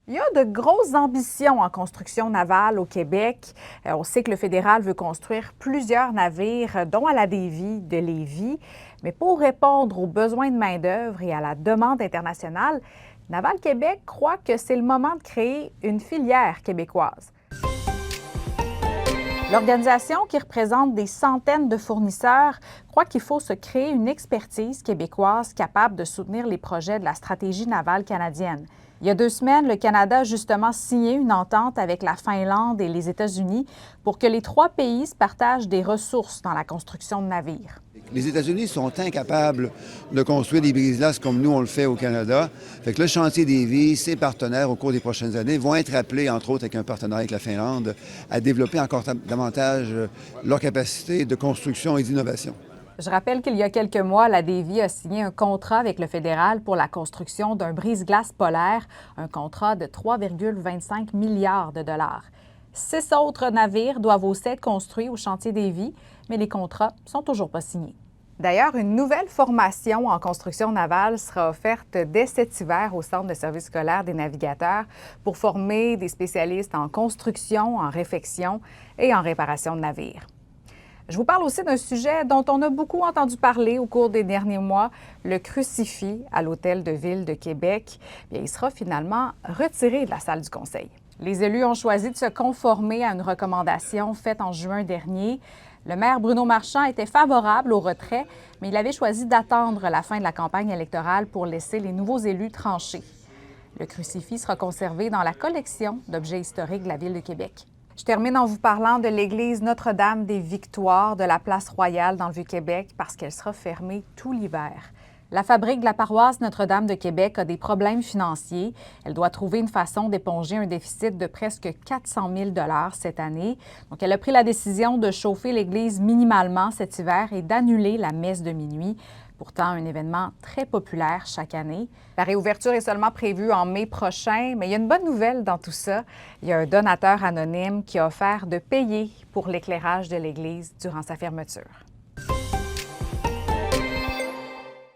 Il y a de grosses ambitions en construction navale au Québec. On sait que le fédéral veut construire plusieurs navires, dont à la Davie de Lévis. Mais pour répondre aux besoins de main-d'œuvre et à la demande internationale, Naval Québec croit que c'est le moment de créer une filière québécoise. L'organisation, qui représente des centaines de fournisseurs, croit qu'il faut se créer une expertise québécoise capable de soutenir les projets de la stratégie navale canadienne. Il y a 2 semaines, le Canada a justement signé une entente avec la Finlande et les États-Unis pour que les 3 pays se partagent des ressources dans la construction de navires. Les États-Unis sont incapables de construire des brise-glaces comme nous, on le fait au Canada. Fait que le chantier Davie, ses partenaires au cours des prochaines années vont être appelés, entre autres avec un partenaire avec la Finlande, à développer encore davantage leur capacité de construction et d'innovation. Je rappelle qu'il y a quelques mois, la Davie a signé un contrat avec le fédéral pour la construction d'un brise-glace polaire, un contrat de 3,25 milliards de dollars. 6 autres navires doivent aussi être construits au chantier Davie, mais les contrats sont toujours pas signés. D'ailleurs, une nouvelle formation en construction navale sera offerte dès cet hiver au Centre de services scolaires des navigateurs pour former des spécialistes en construction, en réfection et en réparation de navires. Je vous parle aussi d'un sujet dont on a beaucoup entendu parler au cours des derniers mois, le crucifix à l'Hôtel de Ville de Québec. Bien, il sera finalement retiré de la salle du Conseil. Les élus ont choisi de se conformer à une recommandation faite en juin dernier. Le maire Bruno Marchand était favorable au retrait, mais il avait choisi d'attendre la fin de la campagne électorale pour laisser les nouveaux élus trancher. Le crucifix sera conservé dans la collection d'objets historiques de la Ville de Québec. Je termine en vous parlant de l'église Notre-Dame des Victoires de la Place Royale dans le Vieux-Québec parce qu'elle sera fermée tout l'hiver. La fabrique de la paroisse Notre-Dame de Québec a des problèmes financiers. Elle doit trouver une façon d'éponger un déficit de presque 400 000 $ cette année. Donc, elle a pris la décision de chauffer l'église minimalement cet hiver et d'annuler la messe de minuit. Pourtant, un événement très populaire chaque année. La réouverture est seulement prévue en mai prochain, mais il y a une bonne nouvelle dans tout ça. Il y a un donateur anonyme qui a offert de payer pour l'éclairage de l'église durant sa fermeture.